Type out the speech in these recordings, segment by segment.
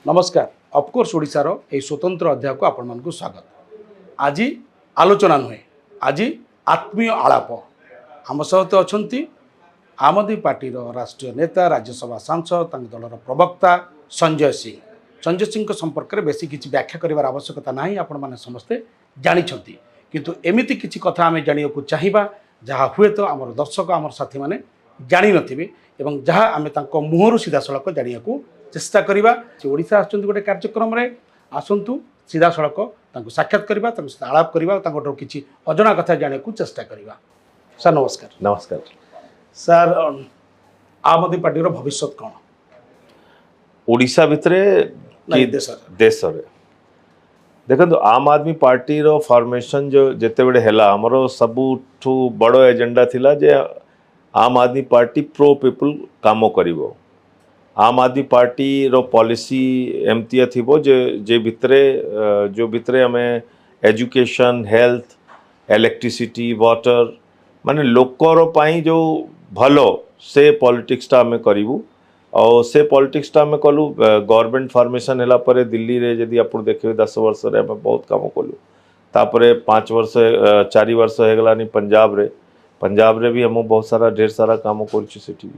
नमस्कार ऑफकोर्स ओडिशार यह स्वतंत्र अध्याय को आपण मानक स्वागत। आज आलोचना नुहे आज आत्मीय आलाप आम सहित अच्छा आम आदमी पार्टी राष्ट्रीय नेता राज्यसभा सांसद दलर प्रवक्ता संजय सिंह संपर्क में बेसी किसी व्याख्या कर आवश्यकता ना आपण मैंने समस्ते जानते किंतु एमती किसी कथा आम जाना चाहिए जहाँ हुए तो आम दर्शक आम साथी मैंने जानी नथिबे एवं जहाँ आम मुहर सीधा सड़क जाना चेष्टा करवा ओडिशा गोटे कार्यक्रम रे आसतु सीधा सड़क साक्षात करवा आलाप करवा किसी अजना कथा जाने को चेष्टा करवा। सर नमस्कार। नमस्कार सर आम आदमी पार्टी भविष्य कौन ओडिशा भितरे देश देखो आम आदमी पार्टी रो फॉर्मेशन जो जिते बड़े हैला हमरो सबुठू बड़ एजेंडा थिला जे आम आदमी पार्टी प्रो पीपल काम करिवो। आम आदमी पार्टी रो पॉलिसी एमती थिबो जे भितरे हमें एजुकेशन हेल्थ इलेक्ट्रिसिटी वाटर माने लोकर पाई जो भलो से पॉलिटिक्स टा हमें करिवु और से पॉलिटिक्स टा हमें कलु गवर्नमेंट फॉर्मेशन हैला परे दिल्ली रे जदी आपण देखिबे 10 वर्ष रे हमें बहुत काम कलु तापरे 5 वर्ष 4 वर्ष हो गलानी पंजाब रे भी हम बहुत सारा ढेर सारा काम करछु सेठी।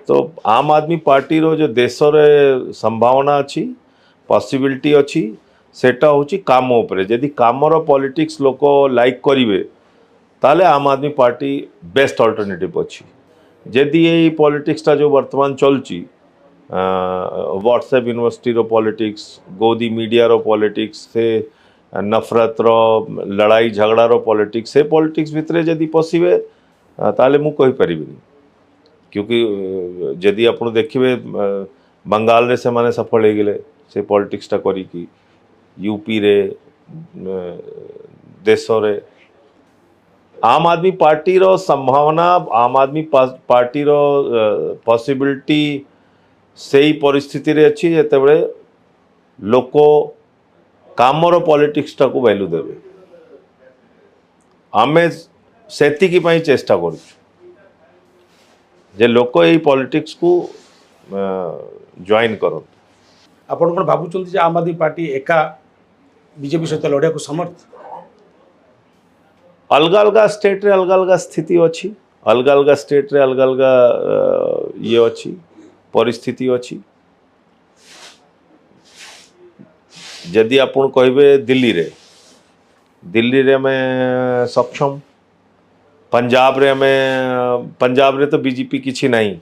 तो आम आदमी पार्टी रो जो देश रे संभावना अच्छी पॉसिबिलिटी अच्छी सेटा होची काम उपरे जदी काम रो पॉलिटिक्स लोक लाइक करिवे ताले आम आदमी पार्टी बेस्ट अल्टरनेटिव अच्छी। जदि ये पॉलिटिक्स टा जो वर्तमान चलची व्हाट्सएप यूनिवर्सिटी रो पॉलिटिक्स गोदी मीडिया रो पॉलिटिक्स से नफरत रो लड़ाई झगड़ा रो पॉलिटिक्स से पॉलिटिक्स भितरे जदि पशिवे ताले मु कहि परिबिनी क्योंकि जदि आपण देखिए बंगाल रे से माने सफल हो गए से पॉलिटिक्स टा करी कि यूपी रे देश रे आम आदमी पार्टी रो संभावना आम आदमी पार्टी रो पॉसिबिलिटी से ही परिस्थिति रे अच्छी जेते बड़े लोक कामर पॉलिटिक्स टा को वैल्यू देवे आमे सेति की पई चेष्टा करू जे लोक यही पॉलिटिक्स को जॉइन कर आपण कोन भाबुचंती जे आम आदमी पार्टी एका बीजेपी सहित लड़िया को समर्थ अलग अलग स्टेट रे अलग अलग स्थिति अच्छी अलग अलग स्टेट रे अलग अलग ये अच्छी परिस्थिति अच्छी। जदि आपण कहबे दिल्ली रे में सक्षम पंजाब रे तो बीजेपी किसी नहीं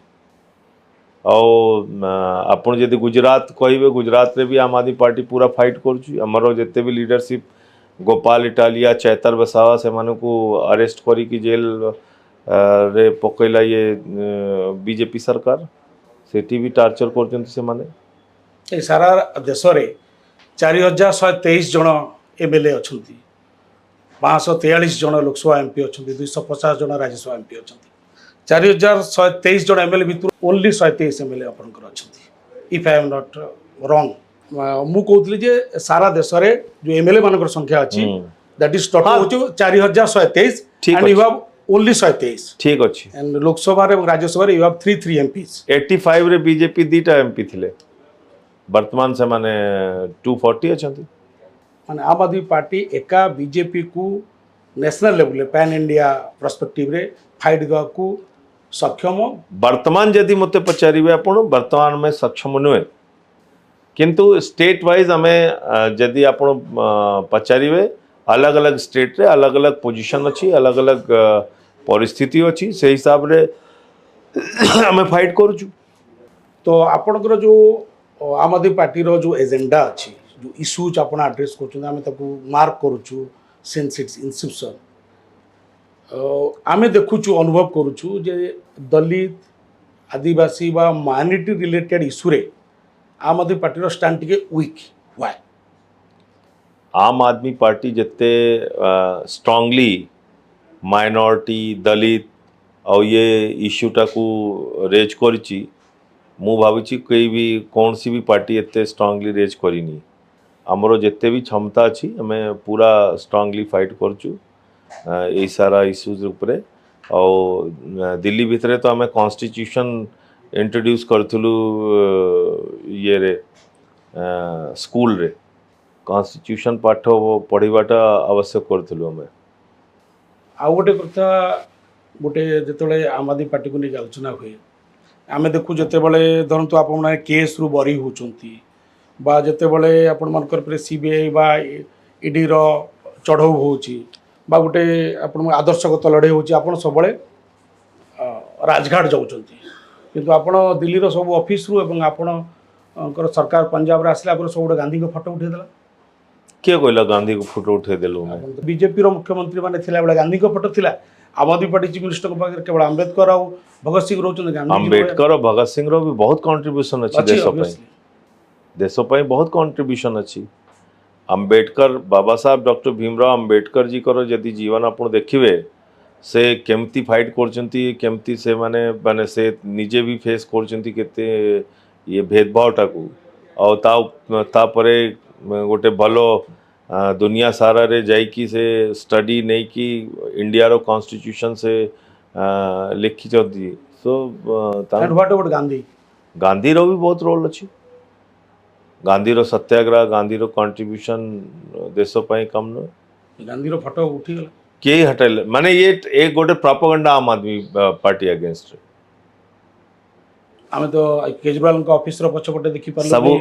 और आपण जदि गुजरात कहबे गुजरात रे भी आम आदमी पार्टी पूरा फाइट करुची हमरो जिते भी लीडरशिप गोपाल इटालिया चैतर बसावा से मानु को अरेस्ट करी कि जेल रे पकैला ये बीजेपी सरकार सेठी भी टार्चर करचंती से माने सारा देश रे 4123 जन एमएलए अछंती 543 जन लोकसभा एमपी अच्छा 250 जन राज्यसभा एमपी अच्छा 4123 जन एमएलए भितर ओनली 123 एमएलए आपनकर अच्छा if I am not wrong मु कहतली जे सारा देश रे जो एमएलए मानकर संख्या अछि दैट इज टोटल हो 4123 एंड यू हैव ओनली 123 ठीक अछि एंड लोकसभा रे राज्यसभा रे यू हैव 3 एमपीस 85 रे बीजेपी दीटा एमपी थिले वर्तमान से माने 240 अछंती माने आम आदमी पार्टी एका बीजेपी को national level pan India perspective रे फाइट गवा को सक्षम वर्तमान जदि मते पचारिबे आपण वर्तमान में सक्षम नुहे किंतु स्टेट वाइज हमें जदि आपण पचारिबे अलग अलग स्टेट रे अलग अलग पोजीशन अच्छी अलग अलग परिस्थिति अच्छी से हिसाब रे हमें फाइट करूछु। तो आपनकर जो आम आदमी पार्टी रो जो एजेंडा अच्छी जो इश्यूज आप आड्रेस कर मार्क करुचु सिंस इट्स इंसेप्शन आम देखुचु अनुभव करुचु जे दलित आदिवासी बा माइनॉरिटी रिलेटेड इश्यू रे आम आदमी पार्टी स्टैंड टिके वीक व्हाई आम आदमी पार्टी जिते स्ट्रांगली माइनॉरिटी दलित और ये इश्यूटा को रेज करिची मु भावी कोई भी कौन सी भी पार्टी एते स्ट्रांगली रेज करनी आमर जिते भी क्षमता अच्छी आम पूरा स्ट्रांगली फाइट करुचु यही सारा इश्यूज उपरे और दिल्ली भितरे तो आम कॉन्स्टिट्यूशन इंट्रोड्यूस करूँ ये रे स्कूल रे कॉन्स्टिट्यूशन पाठ पढ़ाटा आवश्यक करूँ आम आउ गोटे कथा गोटे जिते आम आदमी पार्टी को लेकिन आलोचना हुए आम देखू जितेबाला धरतु आप केस रु बरी होती जितेबाला आपण मानकर सीबीआई बा ईडी रो चढ़ऊ होची बा गोटे आपण आदर्शगत लड़े होची आपण सब राजघाट जाउछंती किंतु आपण दिल्ली रो सब ऑफिस रु एवं आपण सरकार पंजाब रे आसला पर सब गोटे गांधी को फोटो उठे देला किए कहला गांधी को फोटो उठे देलु बीजेपी रो मुख्यमंत्री माने थिला बेला गांधी को फोटो थिला आम आदमी पार्टी चीफ मिनिस्टर को पाखे केवल अंबेडकर और भगत सिंह रोचन गांधी अंबेडकर और भगत सिंह रो भी बहुत कंट्रीब्यूशन अच्छी देश बहुत कंट्रीब्यूशन अच्छी अंबेडकर बाबा साहब डॉक्टर भीमराव अंबेडकर जी कर यदि जीवन आप देखिए से केमती फाइट करचंती केमती से माने से निजे भी फेस करचंती केते ये भेदभाव टाकू और तापरे गोटे भलो दुनिया सारा रे जाइकी से स्टडी नहीं कि इंडिया रो कॉन्स्टिट्यूशन से लिखी चलती so what about Gandhi Gandhi रो भी बहुत रोल अच्छी गांधी रो सत्याग्रह गांधी रो कंट्रीब्यूशन देश पाई कम न गांधी रो फोटो उठी गला के हटेल माने ये एक गोटे प्रोपेगेंडा आम आदमी पार्टी अगेंस्ट आमे तो केजरीवाल का ऑफिस रो पछपटे देखि सब पारलु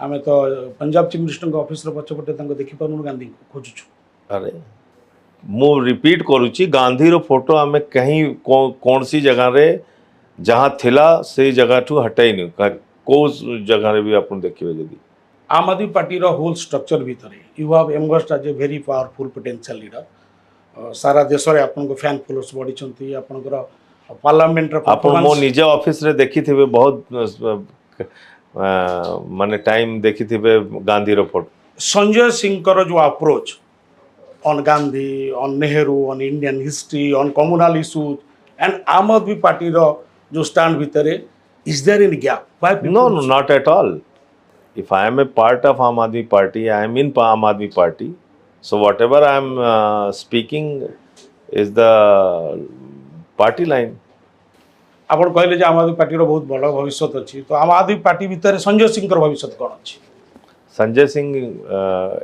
आमे तो पंजाब चीफ मिनिस्टर का ऑफिस रो पछपटे तांको देखि पारलु गांधी को खोजुछु अरे मु रिपीट करूची गांधी रो फोटो आमे कहीं कौन सी जगह रे जहां थिला से जगह ठू हटाई नहीं को जगह रे भी आपण देखिबे जदी आम आदमी पार्टी रो होल स्ट्रक्चर भीतर you have emerged as a very powerful potential leader सारा देश रे आपन को फैन फॉलोअर्स बढ़ी छंती आपन को पार्लियामेंट रो आपण मो निजे ऑफिस रे देखि थिबे बहुत माने टाइम देखि थिबे गांधी रो फोटो संजय सिंह कर जो approach on Gandhi on Nehru on Indian history on communal issues and Aam Aadmi Party रो जो स्टैंड भीतर is there in gap no not at all if I am a part of Aam Aadmi Party I am in Aam Aadmi Party so whatever I am speaking is the party line आपण कहले जे आम आदमी पार्टी रो बहुत बड़ भविष्य अछि तो आम Aadmi party भीतर संजय सिंह कर भविष्य कोन अछि संजय सिंह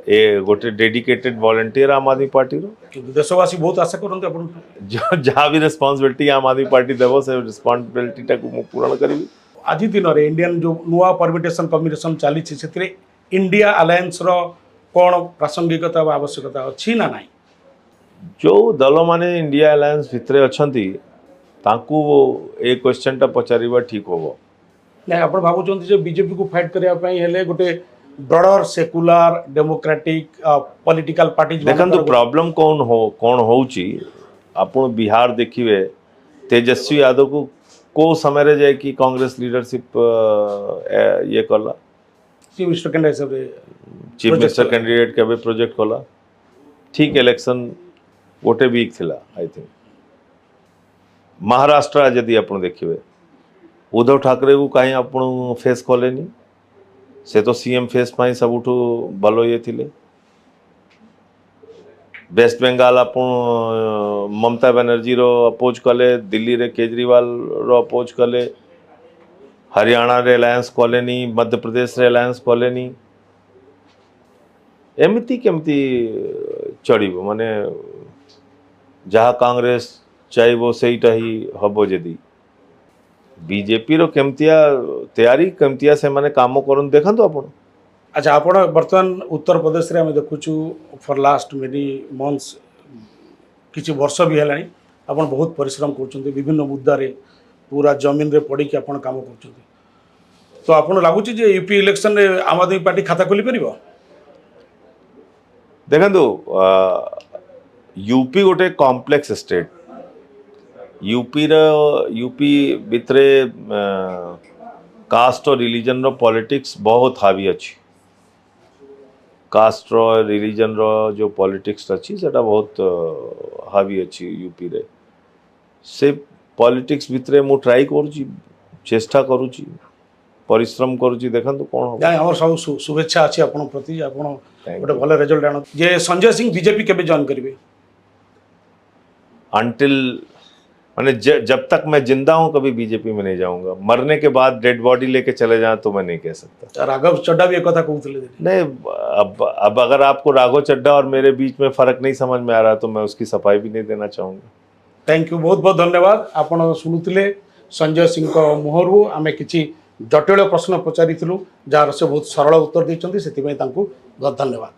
ए गोटे डेडिकेटेड वॉलंटियर आम आदमी पार्टी रो क्योंकि देशवासी बहुत आशा करते आपण जो जहाँ भी रिस्पांसिबिलिटी आम आदमी पार्टी देव से रिस्पांसिबिलिटी टाकू मु पूर्ण करी आज दिन रे इंडियन जो नुआ परमिटेशन कम्बिनेशन चली से इंडिया अलायंस रो कौन प्रासंगिकता व आवश्यकता अच्छी ना नहीं जो दल माने इंडिया अलायंस भितरे अछंती तांकू ए क्वेश्चन टा पचारिबा ठीक होबो नहीं आपण भाबुचंती जे बीजेपी को फाइट करिया पई हेले गोटे broader secular democratic political party देखंतु प्रॉब्लम कौन होउची आपण बिहार देखिवे तेजस्वी यादव को समय रे जाए कि कांग्रेस लीडरशिप ये कला chief minister candidate chief minister candidate केबे प्रोजेक्ट कला ठीक इलेक्शन गोटे वीक थिला आई थिंक महाराष्ट्र यदि आपण देखिए उद्धव ठाकरे को कहीं आपण फेस कलेनी से तो सीएम फेस पाई सबुठू भलो ये थिले वेस्ट बेंगाल आपण ममता बनर्जी रो अपोज कले दिल्ली रे केजरीवाल रो अपोज कले हरियाणा रे अलायंस कलेनी मध्य प्रदेश रे अलायंस कलेनी एमती केमती चढ़ब माने जहाँ कांग्रेस चाहब सेटा ही हम जदि बीजेपी रो केमतिया तैयारी केमतिया से माने काम करन देखंतु आपण अच्छा आप बर्तमान उत्तर प्रदेश रे हम देखुचु फॉर लास्ट मेनी मंथ्स किछि वर्ष भी हेलानी आपण बहुत परिश्रम करछन्ते विभिन्न मुद्दा रे पूरा जमीन रे पड़ी कि आपण काम करछन्ते तो आपण लागुची जे यूपी इलेक्शन रे आम आदमी पार्टी खाता खोली परिबो देखंतु यूपी गोटे कॉम्प्लेक्स स्टेट यूपी भितरे कास्ट और रिलीजन रो पॉलिटिक्स बहुत हावी अच्छी कास्ट रो रिलीजन रो जो पॉलिटिक्स अच्छी सेटा बहुत हावी अच्छी यूपी रे से पॉलिटिक्स भितरे मु ट्राई करूची चेष्टा करूची परिश्रम करूची देखंतु कोन हो हमर सब शुभेच्छा अछि आपण प्रति आपण गोटे भले रिजल्ट आनो जे संजय सिंह बीजेपी केबे जॉइन करिवे until मैंने जब तक मैं जिंदा हूं कभी बीजेपी में नहीं जाऊंगा। मरने के बाद डेड बॉडी लेके चले जाएं तो मैं नहीं कह सकता। राघव चड्डा भी एक कथा कहते। नहीं, अब अगर आपको राघव चड्डा और मेरे बीच में फर्क नहीं समझ में आ रहा तो मैं उसकी सफाई भी नहीं देना चाहूंगा। थैंक यू, बहुत बहुत धन्यवाद। आपण शुणुले संजय सिंह मुहरु आमे किछि जटिल प्रश्न पचारिथिलु जार से बहुत सरल उत्तर देइछन्ती, सेति बहुत धन्यवाद।